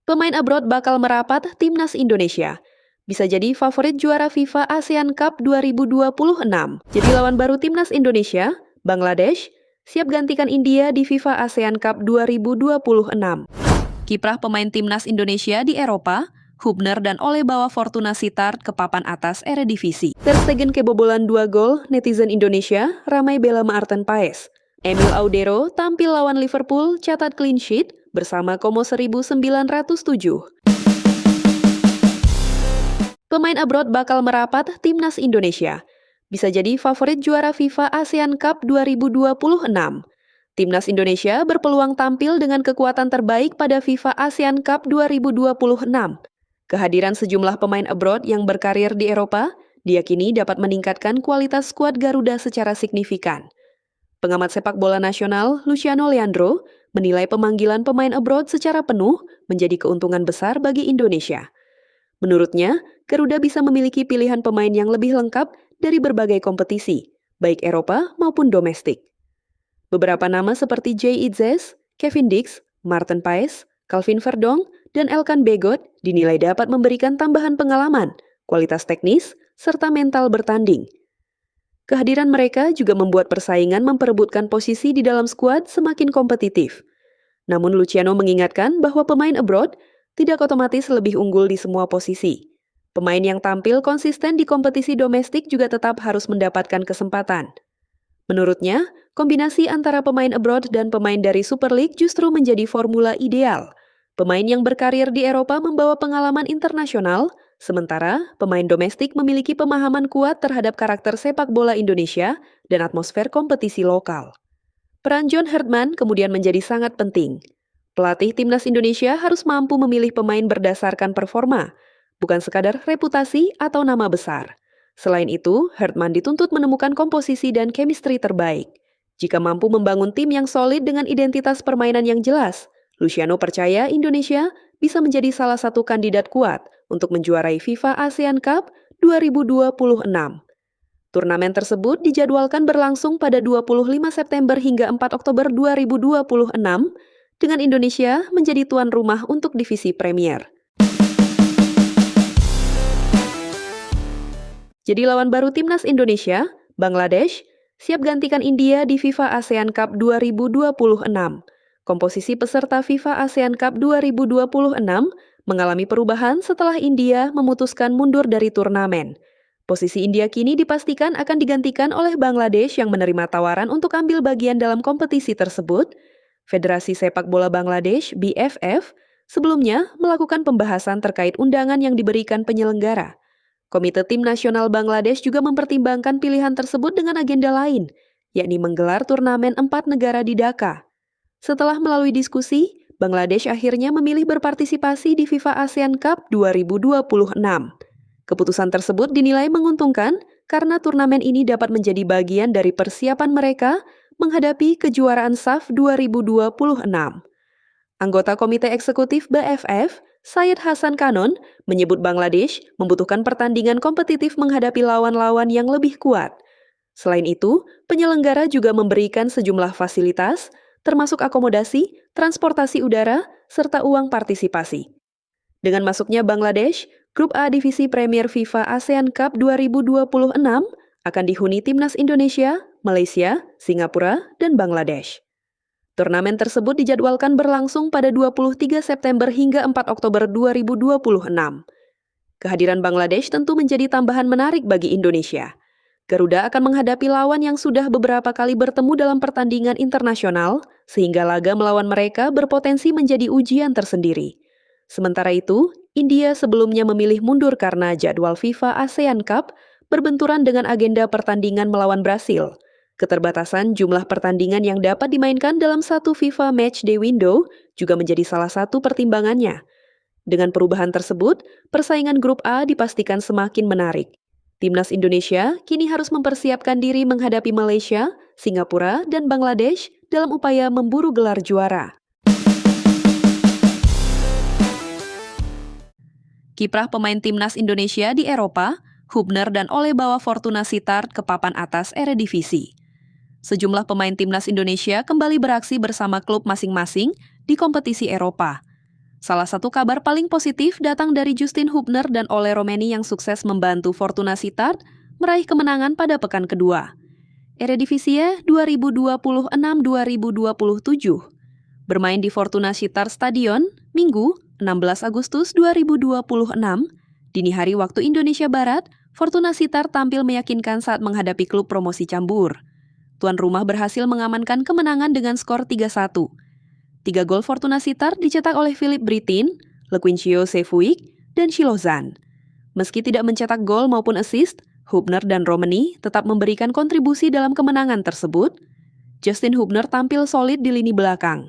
Pemain abroad bakal merapat timnas Indonesia. Bisa jadi favorit juara FIFA ASEAN Cup 2026. Jadi lawan baru timnas Indonesia, Bangladesh, siap gantikan India di FIFA ASEAN Cup 2026. Kiprah pemain timnas Indonesia di Eropa, Hubner dan Ole bawa Fortuna Sittard ke papan atas Eredivisie. Ter Stegen kebobolan 2 gol, netizen Indonesia ramai bela Maarten Paes. Emil Audero tampil lawan Liverpool catat clean sheet bersama Como 1907. Pemain abroad bakal merapat timnas Indonesia. Bisa jadi favorit juara FIFA ASEAN Cup 2026. Timnas Indonesia berpeluang tampil dengan kekuatan terbaik pada FIFA ASEAN Cup 2026. Kehadiran sejumlah pemain abroad yang berkarir di Eropa diyakini dapat meningkatkan kualitas skuad Garuda secara signifikan. Pengamat sepak bola nasional Luciano Leandro menilai pemanggilan pemain abroad secara penuh menjadi keuntungan besar bagi Indonesia. Menurutnya, Garuda bisa memiliki pilihan pemain yang lebih lengkap dari berbagai kompetisi, baik Eropa maupun domestik. Beberapa nama seperti Jay Itzes, Kevin Dix, Maarten Paes, Calvin Verdong, dan Elkan Begot dinilai dapat memberikan tambahan pengalaman, kualitas teknis, serta mental bertanding. Kehadiran mereka juga membuat persaingan memperebutkan posisi di dalam skuad semakin kompetitif. Namun Luciano mengingatkan bahwa pemain abroad tidak otomatis lebih unggul di semua posisi. Pemain yang tampil konsisten di kompetisi domestik juga tetap harus mendapatkan kesempatan. Menurutnya, kombinasi antara pemain abroad dan pemain dari Super League justru menjadi formula ideal. Pemain yang berkarir di Eropa membawa pengalaman internasional, sementara pemain domestik memiliki pemahaman kuat terhadap karakter sepak bola Indonesia dan atmosfer kompetisi lokal. Peran John Herdman kemudian menjadi sangat penting. Pelatih timnas Indonesia harus mampu memilih pemain berdasarkan performa, bukan sekadar reputasi atau nama besar. Selain itu, Herdman dituntut menemukan komposisi dan chemistry terbaik. Jika mampu membangun tim yang solid dengan identitas permainan yang jelas, Luciano percaya Indonesia bisa menjadi salah satu kandidat kuat untuk menjuarai FIFA ASEAN Cup 2026. Turnamen tersebut dijadwalkan berlangsung pada 25 September hingga 4 Oktober 2026 dengan Indonesia menjadi tuan rumah untuk divisi Premier. Jadi lawan baru timnas Indonesia, Bangladesh, siap gantikan India di FIFA ASEAN Cup 2026. Komposisi peserta FIFA ASEAN Cup 2026 mengalami perubahan setelah India memutuskan mundur dari turnamen. Posisi India kini dipastikan akan digantikan oleh Bangladesh yang menerima tawaran untuk ambil bagian dalam kompetisi tersebut. Federasi Sepak Bola Bangladesh (BFF) sebelumnya melakukan pembahasan terkait undangan yang diberikan penyelenggara. Komite Tim Nasional Bangladesh juga mempertimbangkan pilihan tersebut dengan agenda lain, yakni menggelar turnamen 4 negara di Dhaka. Setelah melalui diskusi, Bangladesh akhirnya memilih berpartisipasi di FIFA ASEAN Cup 2026. Keputusan tersebut dinilai menguntungkan karena turnamen ini dapat menjadi bagian dari persiapan mereka menghadapi kejuaraan SAF 2026. Anggota Komite Eksekutif BFF, Syed Hasan Kanon, menyebut Bangladesh membutuhkan pertandingan kompetitif menghadapi lawan-lawan yang lebih kuat. Selain itu, penyelenggara juga memberikan sejumlah fasilitas, termasuk akomodasi, transportasi udara, serta uang partisipasi. Dengan masuknya Bangladesh, Grup A Divisi Premier FIFA ASEAN Cup 2026 akan dihuni timnas Indonesia, Malaysia, Singapura, dan Bangladesh. Turnamen tersebut dijadwalkan berlangsung pada 23 September hingga 4 Oktober 2026. Kehadiran Bangladesh tentu menjadi tambahan menarik bagi Indonesia. Garuda akan menghadapi lawan yang sudah beberapa kali bertemu dalam pertandingan internasional, sehingga laga melawan mereka berpotensi menjadi ujian tersendiri. Sementara itu, India sebelumnya memilih mundur karena jadwal FIFA ASEAN Cup berbenturan dengan agenda pertandingan melawan Brasil. Keterbatasan jumlah pertandingan yang dapat dimainkan dalam satu FIFA Matchday Window juga menjadi salah satu pertimbangannya. Dengan perubahan tersebut, persaingan Grup A dipastikan semakin menarik. Timnas Indonesia kini harus mempersiapkan diri menghadapi Malaysia, Singapura, dan Bangladesh dalam upaya memburu gelar juara. Kiprah pemain timnas Indonesia di Eropa, Hubner dan Ole bawa Fortuna Sittard ke papan atas Eredivisie. Sejumlah pemain timnas Indonesia kembali beraksi bersama klub masing-masing di kompetisi Eropa. Salah satu kabar paling positif datang dari Justin Hubner dan Ole Romeni yang sukses membantu Fortuna Sittard meraih kemenangan pada pekan kedua. Eredivisie 2026-2027 bermain di Fortuna Sittard Stadion, Minggu, 16 Agustus 2026, dini hari waktu Indonesia Barat, Fortuna Sittard tampil meyakinkan saat menghadapi klub promosi Cambur. Tuan rumah berhasil mengamankan kemenangan dengan skor 3-1. 3 gol Fortuna Sittard dicetak oleh Philip Britin, Lequincio Sefuig, dan Shilozan. Meski tidak mencetak gol maupun assist, Hubner dan Romeni tetap memberikan kontribusi dalam kemenangan tersebut. Justin Hubner tampil solid di lini belakang.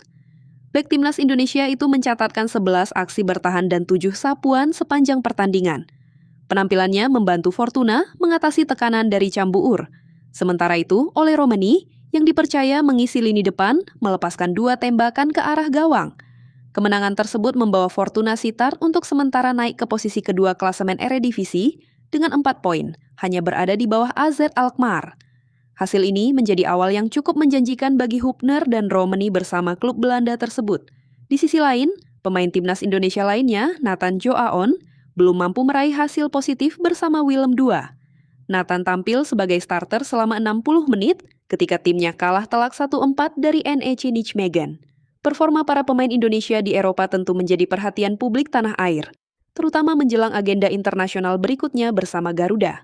Bek timnas Indonesia itu mencatatkan 11 aksi bertahan dan 7 sapuan sepanjang pertandingan. Penampilannya membantu Fortuna mengatasi tekanan dari Cambuur. Sementara itu, Ole Romeni yang dipercaya mengisi lini depan melepaskan 2 tembakan ke arah gawang. Kemenangan tersebut membawa Fortuna Sittard untuk sementara naik ke posisi kedua klasemen Eredivisie dengan 4 poin, hanya berada di bawah AZ Alkmaar. Hasil ini menjadi awal yang cukup menjanjikan bagi Hubner dan Romeni bersama klub Belanda tersebut. Di sisi lain, pemain timnas Indonesia lainnya, Nathan Joaon, belum mampu meraih hasil positif bersama Willem II. Nathan tampil sebagai starter selama 60 menit ketika timnya kalah telak 1-4 dari NEC Nijmegen. Performa para pemain Indonesia di Eropa tentu menjadi perhatian publik tanah air, terutama menjelang agenda internasional berikutnya bersama Garuda.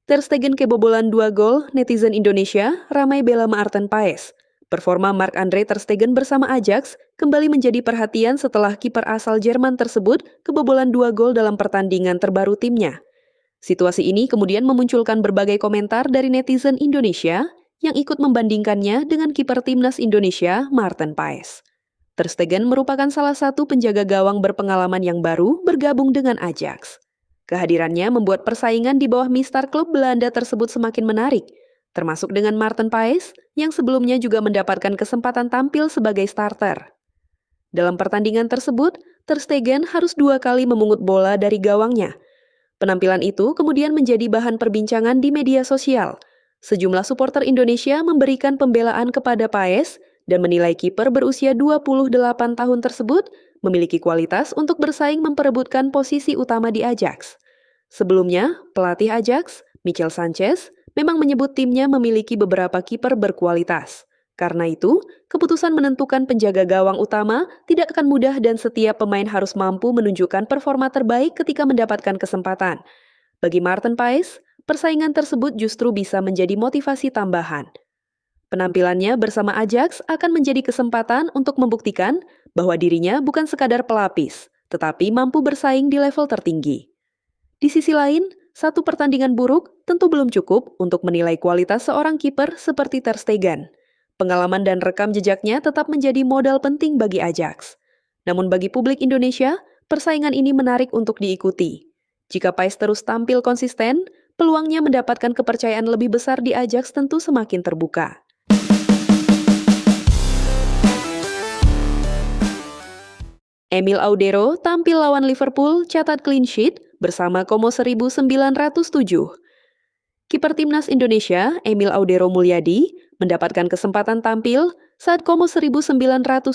Ter Stegen kebobolan 2 gol, netizen Indonesia ramai bela Maarten Paes. Performa Marc-Andre Ter Stegen bersama Ajax kembali menjadi perhatian setelah kiper asal Jerman tersebut kebobolan 2 gol dalam pertandingan terbaru timnya. Situasi ini kemudian memunculkan berbagai komentar dari netizen Indonesia yang ikut membandingkannya dengan kiper timnas Indonesia, Maarten Paes. Ter Stegen merupakan salah satu penjaga gawang berpengalaman yang baru bergabung dengan Ajax. Kehadirannya membuat persaingan di bawah mistar klub Belanda tersebut semakin menarik, termasuk dengan Maarten Paes yang sebelumnya juga mendapatkan kesempatan tampil sebagai starter. Dalam pertandingan tersebut, Ter Stegen harus 2 kali memungut bola dari gawangnya. Penampilan itu kemudian menjadi bahan perbincangan di media sosial. Sejumlah supporter Indonesia memberikan pembelaan kepada Paes dan menilai kiper berusia 28 tahun tersebut memiliki kualitas untuk bersaing memperebutkan posisi utama di Ajax. Sebelumnya, pelatih Ajax, Michel Sanchez, memang menyebut timnya memiliki beberapa kiper berkualitas. Karena itu, keputusan menentukan penjaga gawang utama tidak akan mudah dan setiap pemain harus mampu menunjukkan performa terbaik ketika mendapatkan kesempatan. Bagi Maarten Paes, persaingan tersebut justru bisa menjadi motivasi tambahan. Penampilannya bersama Ajax akan menjadi kesempatan untuk membuktikan bahwa dirinya bukan sekadar pelapis, tetapi mampu bersaing di level tertinggi. Di sisi lain, satu pertandingan buruk tentu belum cukup untuk menilai kualitas seorang kiper seperti Ter Stegen. Pengalaman dan rekam jejaknya tetap menjadi modal penting bagi Ajax. Namun bagi publik Indonesia, persaingan ini menarik untuk diikuti. Jika Paes terus tampil konsisten, peluangnya mendapatkan kepercayaan lebih besar di Ajax tentu semakin terbuka. Emil Audero tampil lawan Liverpool catat clean sheet bersama Como 1907. Kiper timnas Indonesia, Emil Audero Mulyadi, mendapatkan kesempatan tampil saat Como 1907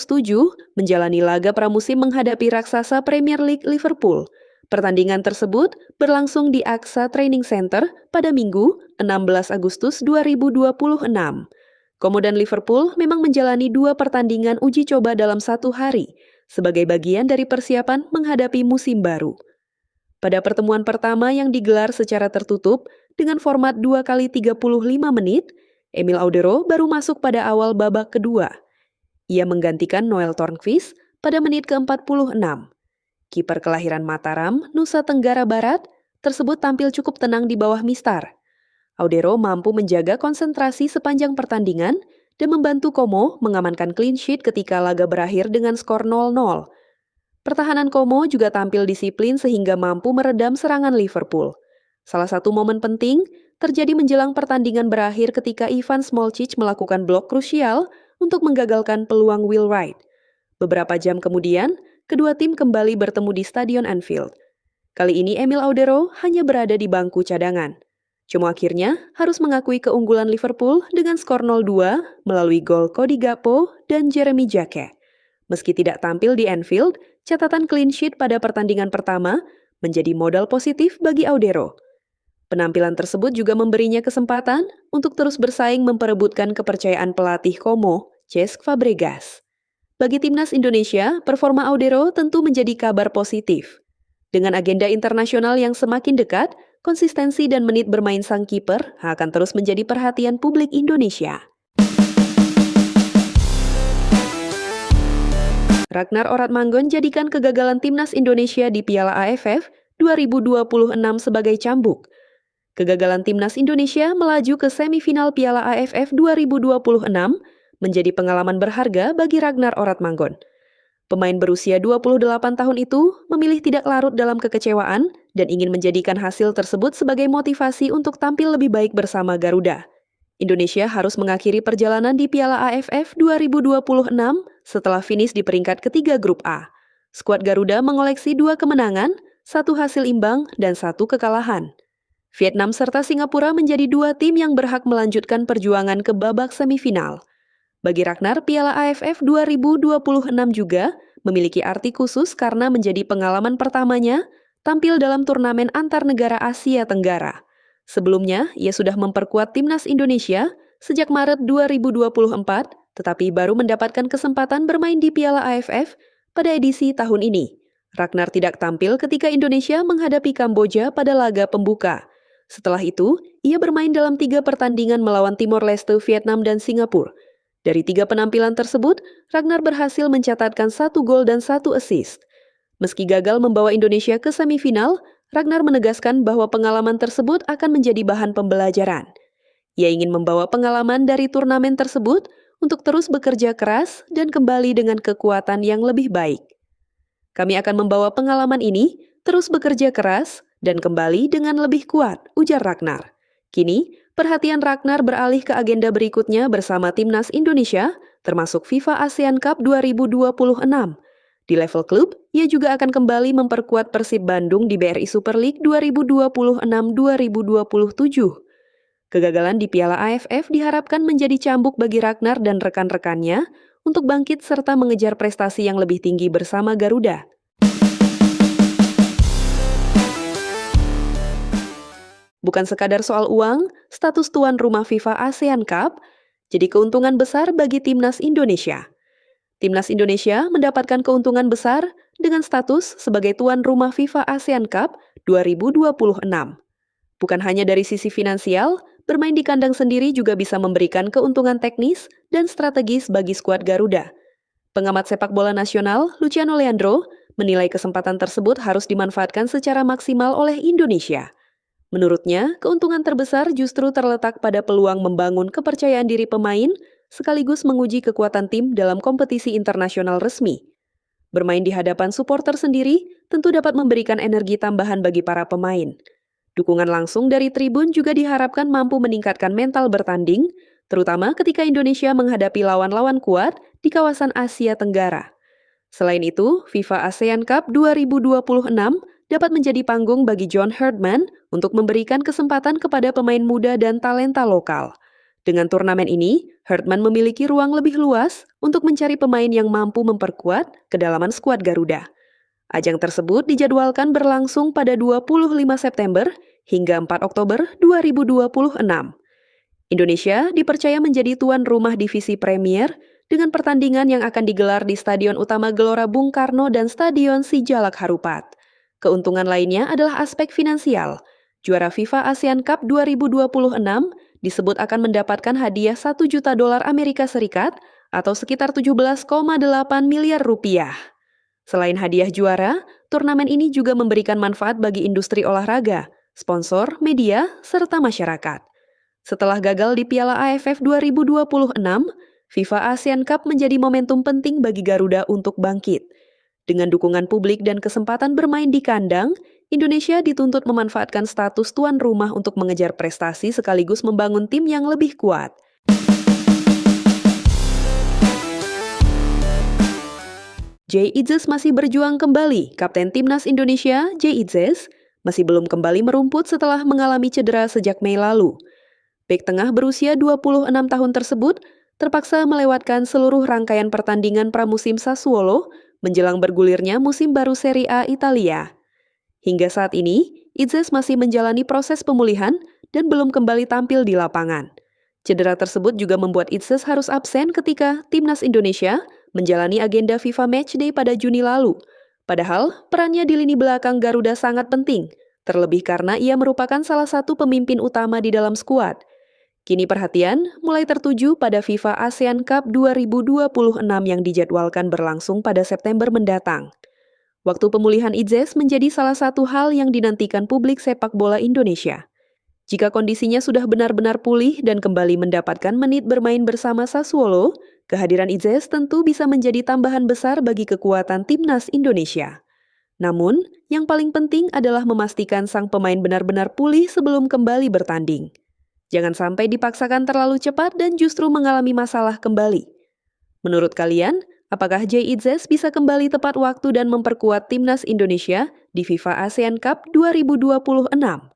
menjalani laga pramusim menghadapi raksasa Premier League Liverpool. Pertandingan tersebut berlangsung di AXA Training Center pada Minggu, 16 Agustus 2026. Como dan Liverpool memang menjalani 2 pertandingan uji coba dalam 1 hari, sebagai bagian dari persiapan menghadapi musim baru. Pada pertemuan pertama yang digelar secara tertutup dengan format 2 kali 35 menit, Emil Audero baru masuk pada awal babak kedua. Ia menggantikan Noel Tornqvist pada menit ke-46. Kiper kelahiran Mataram, Nusa Tenggara Barat, tersebut tampil cukup tenang di bawah mistar. Audero mampu menjaga konsentrasi sepanjang pertandingan dan membantu Como mengamankan clean sheet ketika laga berakhir dengan skor 0-0. Pertahanan Como juga tampil disiplin sehingga mampu meredam serangan Liverpool. Salah satu momen penting terjadi menjelang pertandingan berakhir ketika Ivan Smolcic melakukan blok krusial untuk menggagalkan peluang Will Wright. Beberapa jam kemudian, kedua tim kembali bertemu di Stadion Anfield. Kali ini Emil Audero hanya berada di bangku cadangan. Cuma akhirnya harus mengakui keunggulan Liverpool dengan skor 0-2 melalui gol Cody Gakpo dan Jeremy Jacquet. Meski tidak tampil di Anfield, catatan clean sheet pada pertandingan pertama menjadi modal positif bagi Audero. Penampilan tersebut juga memberinya kesempatan untuk terus bersaing memperebutkan kepercayaan pelatih Como, Cesc Fabregas. Bagi timnas Indonesia, performa Audero tentu menjadi kabar positif. Dengan agenda internasional yang semakin dekat, konsistensi dan menit bermain sang kiper akan terus menjadi perhatian publik Indonesia. Ragnar Oratmangun jadikan kegagalan timnas Indonesia di Piala AFF 2026 sebagai cambuk. Kegagalan timnas Indonesia melaju ke semifinal Piala AFF 2026 menjadi pengalaman berharga bagi Ragnar Oratmangun. Pemain berusia 28 tahun itu memilih tidak larut dalam kekecewaan dan ingin menjadikan hasil tersebut sebagai motivasi untuk tampil lebih baik bersama Garuda. Indonesia harus mengakhiri perjalanan di Piala AFF 2026 setelah finish di peringkat ketiga grup A. Skuad Garuda mengoleksi 2 kemenangan, 1 hasil imbang, dan 1 kekalahan. Vietnam serta Singapura menjadi 2 tim yang berhak melanjutkan perjuangan ke babak semifinal. Bagi Ragnar, Piala AFF 2026 juga memiliki arti khusus karena menjadi pengalaman pertamanya tampil dalam turnamen antar negara Asia Tenggara. Sebelumnya, ia sudah memperkuat timnas Indonesia sejak Maret 2024, tetapi baru mendapatkan kesempatan bermain di Piala AFF pada edisi tahun ini. Ragnar tidak tampil ketika Indonesia menghadapi Kamboja pada laga pembuka. Setelah itu, ia bermain dalam 3 pertandingan melawan Timor Leste, Vietnam, dan Singapura. Dari 3 penampilan tersebut, Ragnar berhasil mencatatkan 1 gol dan 1 assist. Meski gagal membawa Indonesia ke semifinal, Ragnar menegaskan bahwa pengalaman tersebut akan menjadi bahan pembelajaran. Ia ingin membawa pengalaman dari turnamen tersebut untuk terus bekerja keras dan kembali dengan kekuatan yang lebih baik. Kami akan membawa pengalaman ini, terus bekerja keras, dan kembali dengan lebih kuat, ujar Ragnar. Kini, perhatian Ragnar beralih ke agenda berikutnya bersama timnas Indonesia, termasuk FIFA ASEAN Cup 2026. Di level klub, ia juga akan kembali memperkuat Persib Bandung di BRI Super League 2026-2027. Kegagalan di Piala AFF diharapkan menjadi cambuk bagi Ragnar dan rekan-rekannya untuk bangkit serta mengejar prestasi yang lebih tinggi bersama Garuda. Bukan sekadar soal uang, status tuan rumah FIFA ASEAN Cup jadi keuntungan besar bagi timnas Indonesia. Timnas Indonesia mendapatkan keuntungan besar dengan status sebagai tuan rumah FIFA ASEAN Cup 2026. Bukan hanya dari sisi finansial, bermain di kandang sendiri juga bisa memberikan keuntungan teknis dan strategis bagi skuad Garuda. Pengamat sepak bola nasional, Luciano Leandro, menilai kesempatan tersebut harus dimanfaatkan secara maksimal oleh Indonesia. Menurutnya, keuntungan terbesar justru terletak pada peluang membangun kepercayaan diri pemain sekaligus menguji kekuatan tim dalam kompetisi internasional resmi. Bermain di hadapan supporter sendiri tentu dapat memberikan energi tambahan bagi para pemain. Dukungan langsung dari tribun juga diharapkan mampu meningkatkan mental bertanding, terutama ketika Indonesia menghadapi lawan-lawan kuat di kawasan Asia Tenggara. Selain itu, FIFA ASEAN Cup 2026 dapat menjadi panggung bagi John Herdman untuk memberikan kesempatan kepada pemain muda dan talenta lokal. Dengan turnamen ini, Herdman memiliki ruang lebih luas untuk mencari pemain yang mampu memperkuat kedalaman skuad Garuda. Ajang tersebut dijadwalkan berlangsung pada 25 September hingga 4 Oktober 2026. Indonesia dipercaya menjadi tuan rumah divisi Premier dengan pertandingan yang akan digelar di Stadion Utama Gelora Bung Karno dan Stadion Sijalak Harupat. Keuntungan lainnya adalah aspek finansial. Juara FIFA ASEAN Cup 2026 disebut akan mendapatkan hadiah $1 juta Amerika Serikat atau sekitar 17,8 miliar rupiah. Selain hadiah juara, turnamen ini juga memberikan manfaat bagi industri olahraga, sponsor, media, serta masyarakat. Setelah gagal di Piala AFF 2026, FIFA ASEAN Cup menjadi momentum penting bagi Garuda untuk bangkit. Dengan dukungan publik dan kesempatan bermain di kandang, Indonesia dituntut memanfaatkan status tuan rumah untuk mengejar prestasi sekaligus membangun tim yang lebih kuat. Jay Itzes masih berjuang kembali. Kapten Timnas Indonesia, Jay Itzes, masih belum kembali merumput setelah mengalami cedera sejak Mei lalu. Bek tengah berusia 26 tahun tersebut terpaksa melewatkan seluruh rangkaian pertandingan pramusim Sassuolo menjelang bergulirnya musim baru Serie A Italia. Hingga saat ini, Itzes masih menjalani proses pemulihan dan belum kembali tampil di lapangan. Cedera tersebut juga membuat Itzes harus absen ketika Timnas Indonesia menjalani agenda FIFA Matchday pada Juni lalu. Padahal, perannya di lini belakang Garuda sangat penting, terlebih karena ia merupakan salah satu pemimpin utama di dalam skuad. Kini perhatian mulai tertuju pada FIFA ASEAN Cup 2026 yang dijadwalkan berlangsung pada September mendatang. Waktu pemulihan Itzes menjadi salah satu hal yang dinantikan publik sepak bola Indonesia. Jika kondisinya sudah benar-benar pulih dan kembali mendapatkan menit bermain bersama Sassuolo, kehadiran Itzes tentu bisa menjadi tambahan besar bagi kekuatan Timnas Indonesia. Namun, yang paling penting adalah memastikan sang pemain benar-benar pulih sebelum kembali bertanding. Jangan sampai dipaksakan terlalu cepat dan justru mengalami masalah kembali. Menurut kalian, apakah Jay Itzes bisa kembali tepat waktu dan memperkuat Timnas Indonesia di FIFA ASEAN Cup 2026?